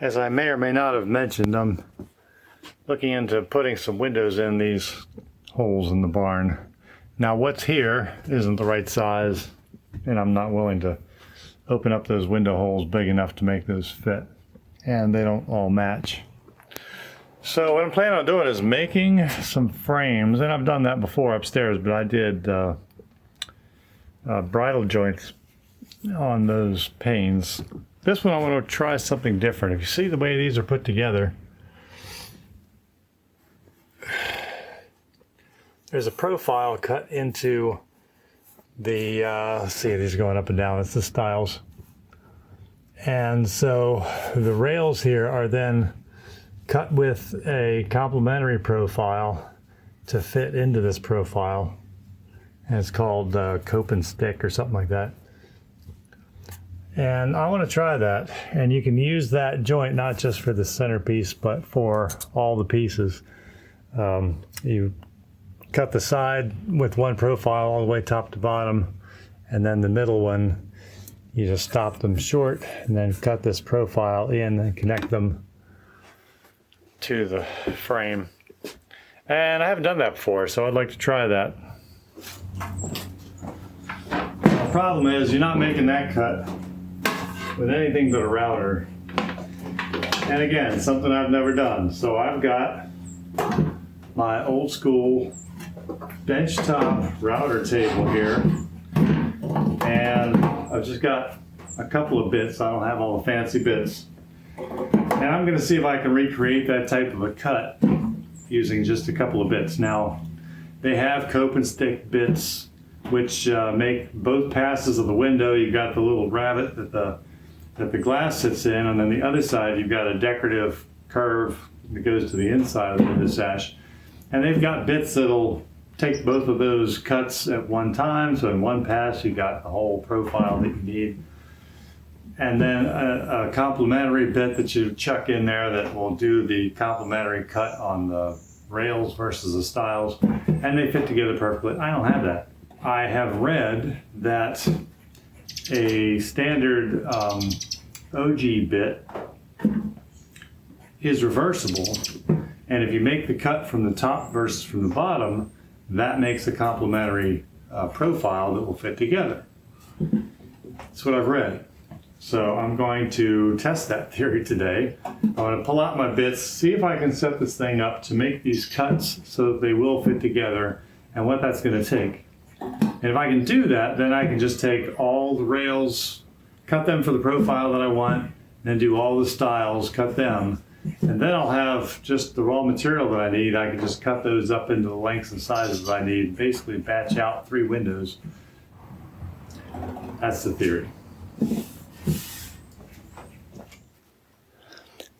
As I may or may not have mentioned, I'm looking into putting some windows in these holes in the barn. Now what's here isn't the right size, and I'm not willing to open up those window holes big enough to make those fit, and they don't all match. So what I'm planning on doing is making some frames, and I've done that before upstairs, but I did bridle joints on those panes. This one I want to try something different. If you see the way these are put together, there's a profile cut into the, see these are going up and down, it's the stiles. And so the rails here are then cut with a complementary profile to fit into this profile. And it's called cope and stick or something like that. And I want to try that. And you can use that joint not just for the centerpiece, but for all the pieces. You cut the side with one profile all the way top to bottom, and then the middle one, you just stop them short and then cut this profile in and connect them to the frame. And I haven't done that before, so I'd like to try that. The problem is you're not making that cut with anything but a router. And again, something I've never done. So I've got my old school benchtop router table here, and I've just got a couple of bits. I don't have all the fancy bits. And I'm going to see if I can recreate that type of a cut using just a couple of bits. Now, they have cope and stick bits which make both passes of the window. You've got the little rabbet that the glass sits in, and then the other side you've got a decorative curve that goes to the inside of the window sash. And they've got bits that'll take both of those cuts at one time. So in one pass you got the whole profile that you need. And then a complementary bit that you chuck in there that will do the complementary cut on the rails versus the stiles. And they fit together perfectly. I don't have that. I have read that a standard OG bit is reversible, and if you make the cut from the top versus from the bottom, that makes a complementary profile that will fit together. That's what I've read. So I'm going to test that theory today. I'm going to pull out my bits, see if I can set this thing up to make these cuts so that they will fit together, and what that's going to take. And if I can do that, then I can just take all the rails, cut them for the profile that I want, then do all the stiles, cut them, and then I'll have just the raw material that I need. I can just cut those up into the lengths and sizes that I need, basically batch out 3 windows. That's the theory.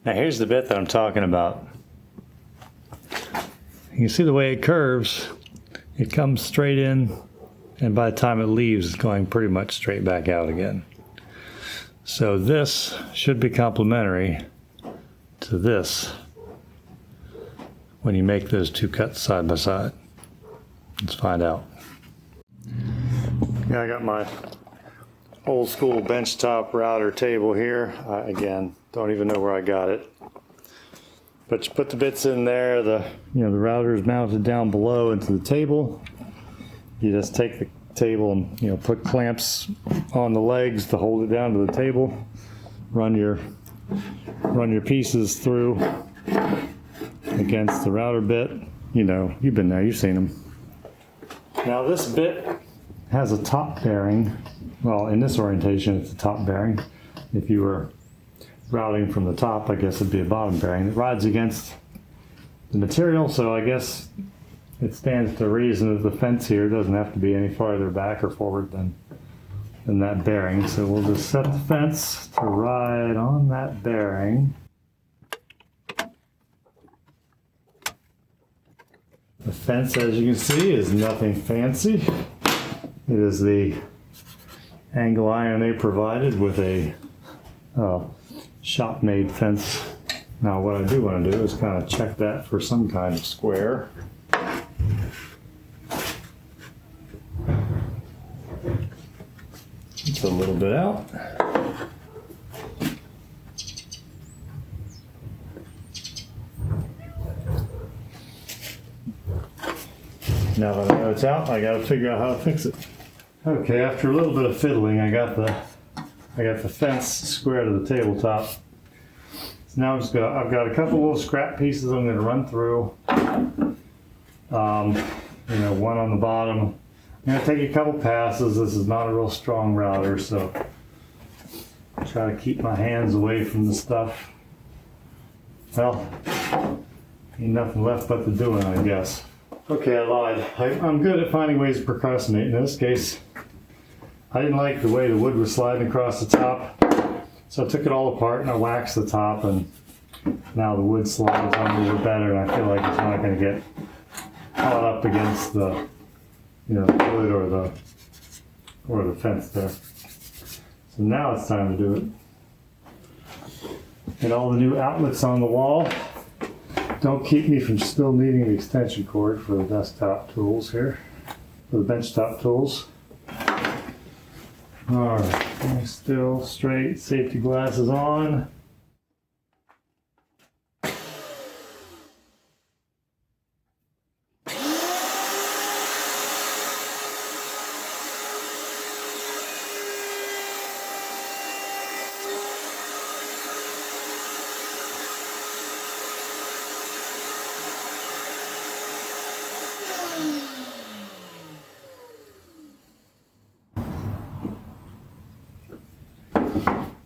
Now here's the bit that I'm talking about. You can see the way it curves. It comes straight in, and by the time it leaves, it's going pretty much straight back out again. So this should be complementary to this when you make those 2 cuts side by side. Let's find out. Yeah, I got my old school benchtop router table here. Again, don't even know where I got it. But you put the bits in there, the router is mounted down below into the table. You just take the table and put clamps on the legs to hold it down to the table. Run your pieces through against the router bit. You've been there, you've seen them. Now this bit has a top bearing. Well, in this orientation, it's a top bearing. If you were routing from the top, I guess it'd be a bottom bearing. It rides against the material, so I guess it stands to reason that the fence here doesn't have to be any farther back or forward than that bearing. So we'll just set the fence to ride on that bearing. The fence, as you can see, is nothing fancy. It is the angle iron they provided with a shop-made fence. Now what I do want to do is kind of check that for some kind of square. It's a little bit out. Now that I know it's out, I gotta figure out how to fix it. Okay, after a little bit of fiddling, I got the fence square to the tabletop. So now I've got a couple little scrap pieces I'm gonna run through. One on the bottom. I'm gonna take a couple passes. This is not a real strong router, so try to keep my hands away from the stuff. Well, ain't nothing left but to do it, I guess. Okay, I lied. I'm good at finding ways to procrastinate. In this case, I didn't like the way the wood was sliding across the top, so I took it all apart and I waxed the top, and now the wood slides on a little better, and I feel like it's not going to get caught up against the, wood or the fence there. So now it's time to do it. Get all the new outlets on the wall. Don't keep me from still needing the extension cord for the desktop tools here, for the benchtop tools. All right, still straight, safety glasses on.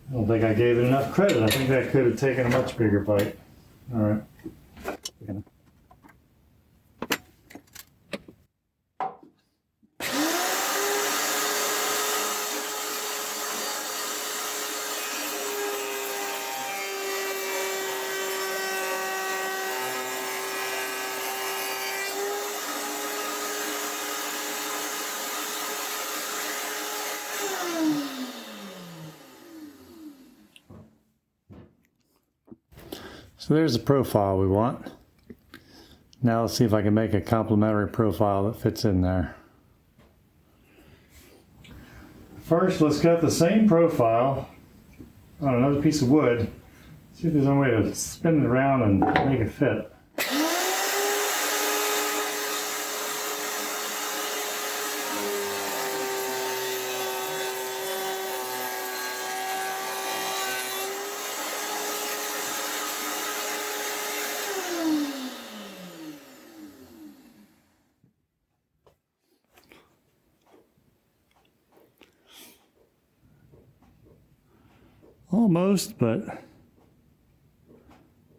I don't think I gave it enough credit. I think that could have taken a much bigger bite. All right. So there's the profile we want. Now let's see if I can make a complementary profile that fits in there. First, let's cut the same profile on another piece of wood. See if there's any way to spin it around and make it fit. Almost, but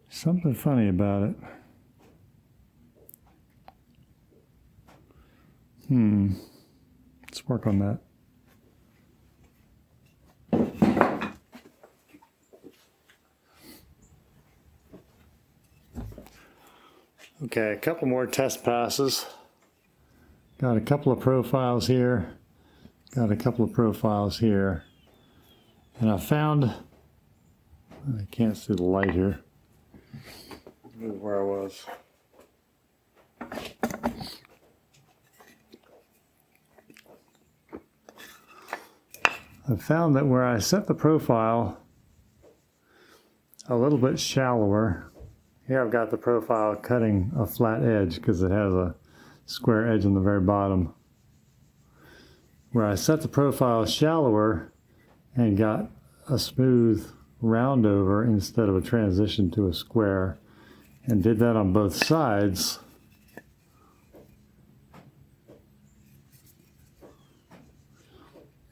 something funny about it. Let's work on that. Okay, a couple more test passes. Got a couple of profiles here. Got a couple of profiles here. And I found, I can't see the light here. This is where I was. I found that where I set the profile a little bit shallower, here I've got the profile cutting a flat edge because it has a square edge on the very bottom. Where I set the profile shallower and got a smooth round over instead of a transition to a square, and did that on both sides,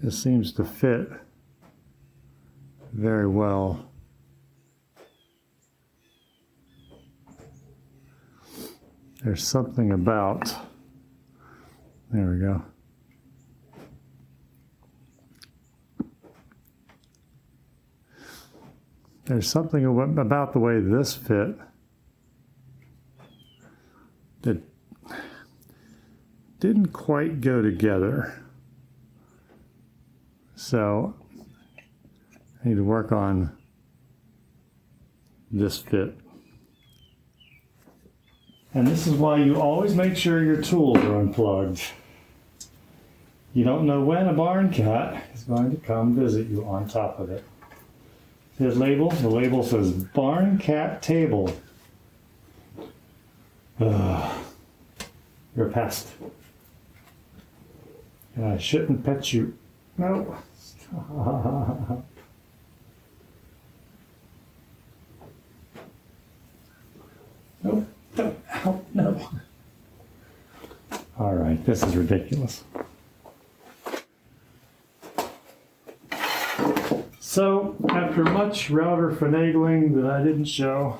it seems to fit very well. There's something about, there we go. There's something about the way this fit that didn't quite go together. So I need to work on this fit. And this is why you always make sure your tools are unplugged. You don't know when a barn cat is going to come visit you on top of it. See that label? The label says barn cat table. You're a pest. And I shouldn't pet you. No. Stop. Nope. Don't. Ow, no. All right, this is ridiculous. So, after much router finagling that I didn't show,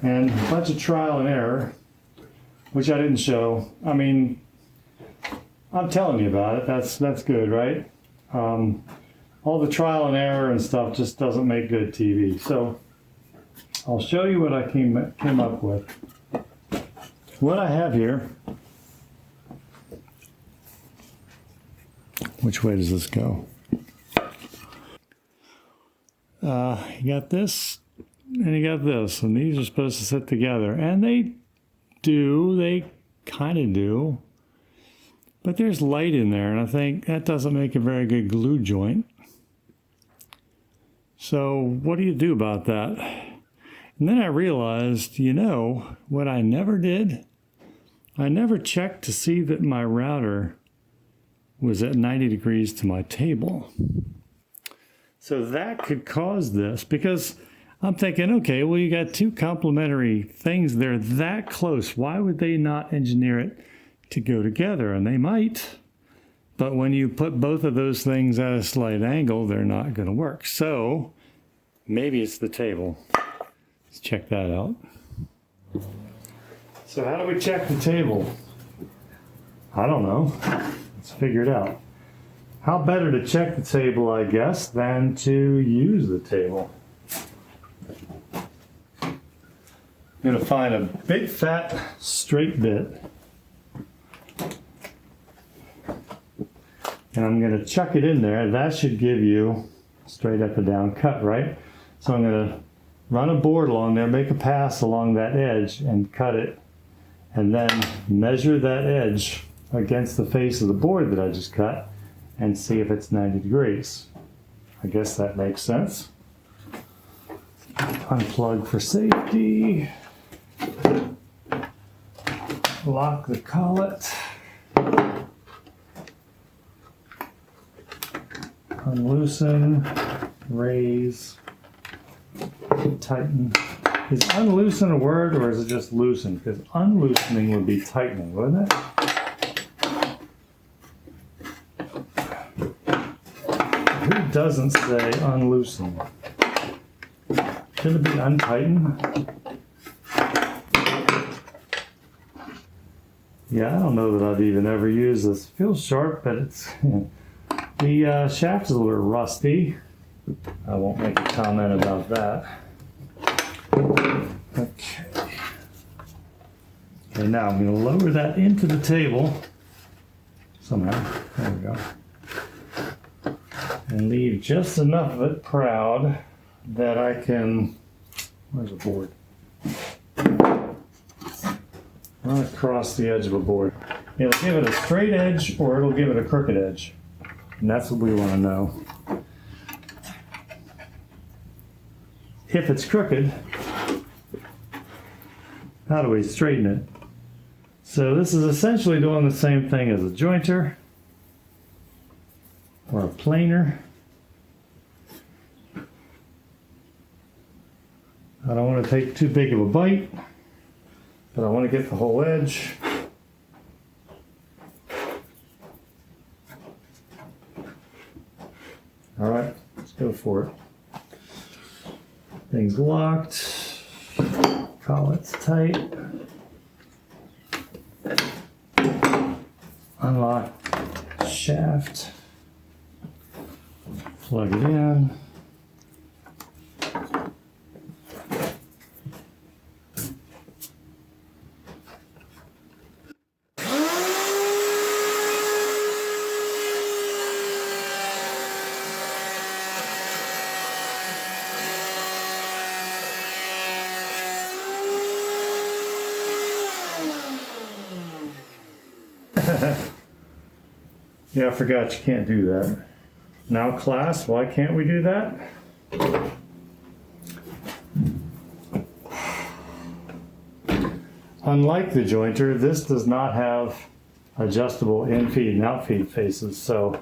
and a bunch of trial and error, which I didn't show, I mean, I'm telling you about it. That's good, right? All the trial and error and stuff just doesn't make good TV. So, I'll show you what I came up with. What I have here. Which way does this go? You got this, and you got this, and these are supposed to sit together, and they kind of do, but there's light in there, and I think that doesn't make a very good glue joint. So what do you do about that? And then I realized, what I never did? I never checked to see that my router was at 90 degrees to my table. So that could cause this, because I'm thinking, okay, well, you got two complementary things. They're that close. Why would they not engineer it to go together? And they might. But when you put both of those things at a slight angle, they're not going to work. So maybe it's the table. Let's check that out. So how do we check the table? I don't know. Let's figure it out. How better to check the table, I guess, than to use the table? I'm going to find a big fat straight bit. And I'm going to chuck it in there. That should give you straight up and down cut, right? So I'm going to run a board along there, make a pass along that edge and cut it. And then measure that edge against the face of the board that I just cut and see if it's 90 degrees. I guess that makes sense. Unplug for safety. Lock the collet. Unloosen, raise, tighten. Is unloosen a word, or is it just loosen? Because unloosening would be tightening, wouldn't it? Who doesn't say unloosen? Should it be untighten? Yeah, I don't know that I've even ever used this. It feels sharp, but it's the shaft is a little rusty. I won't make a comment about that. Okay. Okay, now I'm going to lower that into the table somehow. There we go. And leave just enough of it proud that I can, where's the board? Run across the edge of a board. It'll give it a straight edge or it'll give it a crooked edge. And that's what we want to know. If it's crooked, how do we straighten it? So this is essentially doing the same thing as a jointer or a planer. I don't want to take too big of a bite, but I want to get the whole edge. All right, let's go for it. Things locked, collets tight. Unlock shaft, plug it in. Yeah, I forgot you can't do that. Now class, why can't we do that? unlike the jointer, this does not have adjustable in-feed and out-feed faces. So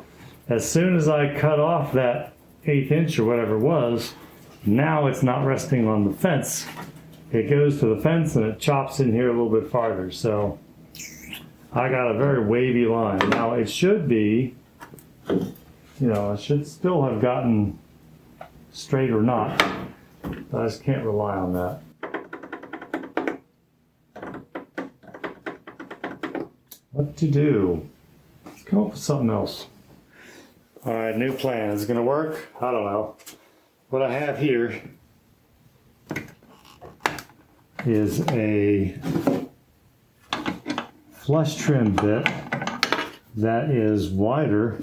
as soon as I cut off that 1/8 inch or whatever it was, now it's not resting on the fence. It goes to the fence and it chops in here a little bit farther. So I got a very wavy line. Now it should be, it should still have gotten straight or not, but I just can't rely on that. What to do? Let's come up with something else. All right, new plan. Is it gonna work? I don't know. What I have here is a flush trim bit that is wider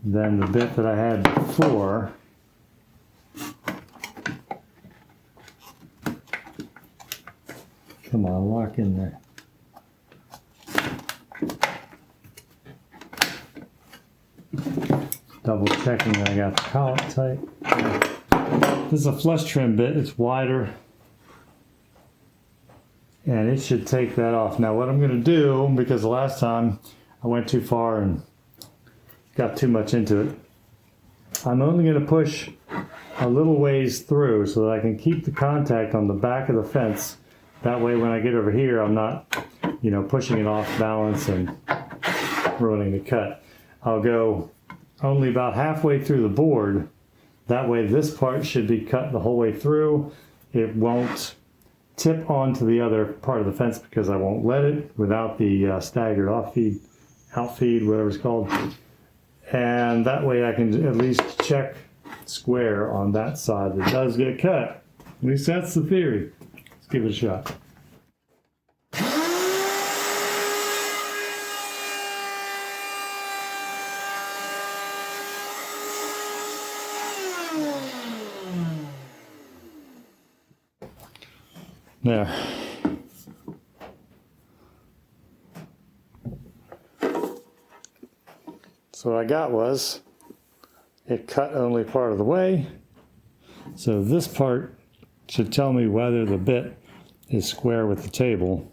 than the bit that I had before. Come on, lock in there. Double checking that I got the collet tight. This is a flush trim bit, it's wider. And it should take that off. Now what I'm gonna do, because the last time I went too far and got too much into it, I'm only gonna push a little ways through so that I can keep the contact on the back of the fence. That way when I get over here, I'm not, pushing it off balance and ruining the cut. I'll go only about halfway through the board. That way this part should be cut the whole way through. It won't tip onto the other part of the fence because I won't let it without the staggered off-feed, out-feed, whatever it's called. And that way I can at least check square on that side that does get cut. At least that's the theory. Let's give it a shot. There. So what I got was, it cut only part of the way. So this part should tell me whether the bit is square with the table.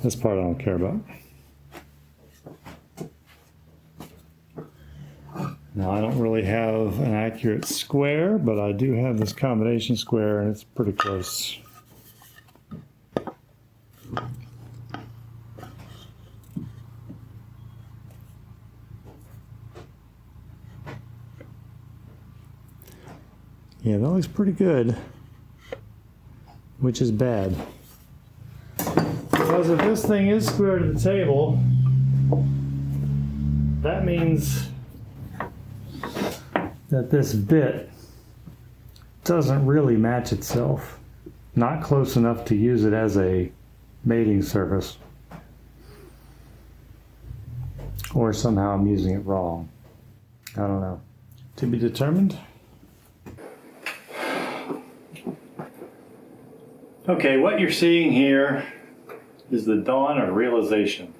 This part I don't care about. Now I don't really have an accurate square, but I do have this combination square and it's pretty close. Yeah, that looks pretty good, which is bad. Because if this thing is square to the table, that means that this bit doesn't really match itself. Not close enough to use it as a mating surface. Or somehow I'm using it wrong. I don't know. To be determined. Okay, what you're seeing here is the dawn of realization.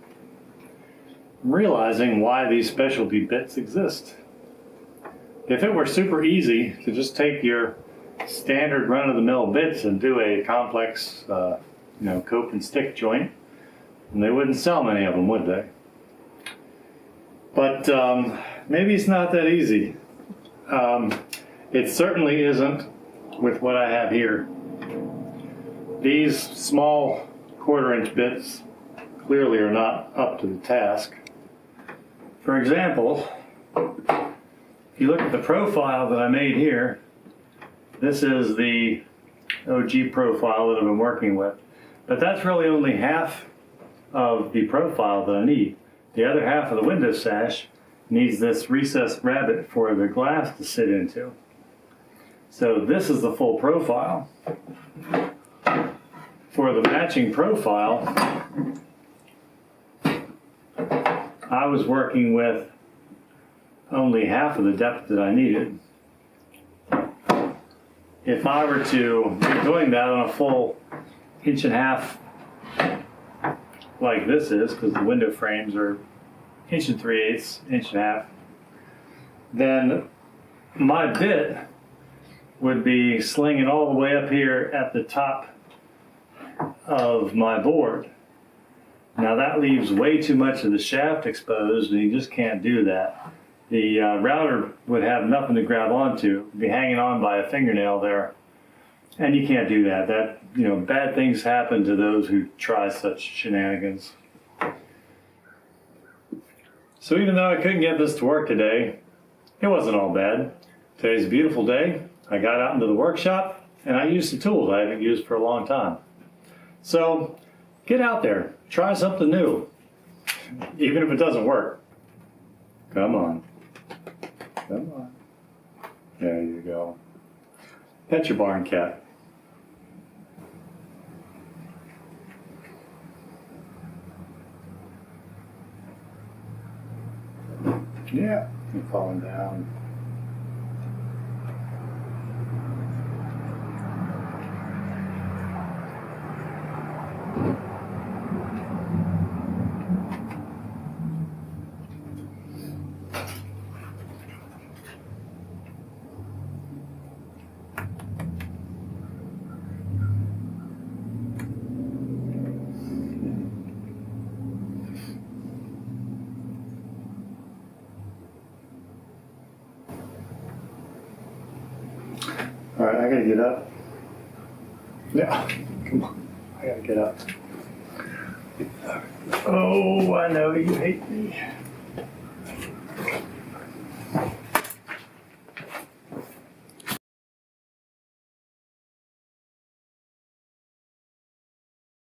I'm realizing why these specialty bits exist. If it were super easy to just take your standard run-of-the-mill bits and do a complex, cope and stick joint, and they wouldn't sell many of them, would they? But maybe it's not that easy. It certainly isn't with what I have here. These small 1/4-inch bits clearly are not up to the task. For example, if you look at the profile that I made here, this is the OG profile that I've been working with. But that's really only half of the profile that I need. The other half of the window sash needs this recessed rabbet for the glass to sit into. So this is the full profile. For the matching profile, I was working with only half of the depth that I needed. If I were to be doing that on a full 1.5 inch like this is, because the window frames are 1 3/8 inches, 1.5 inches, then my bit would be slinging all the way up here at the top of my board. Now that leaves way too much of the shaft exposed, and you just can't do that. The router would have nothing to grab onto, be hanging on by a fingernail there, and you can't do that. That, you know, bad things happen to those who try such shenanigans. So even though I couldn't get this to work today, it wasn't all bad. Today's a beautiful day. I got out into the workshop and I used some tools I haven't used for a long time. So get out there, try something new, even if it doesn't work. Come on. Come on. There you go. Pet your barn cat. Yeah, you're falling down. All right, I gotta get up. Yeah, come on, I gotta get up. Oh, I know you hate me.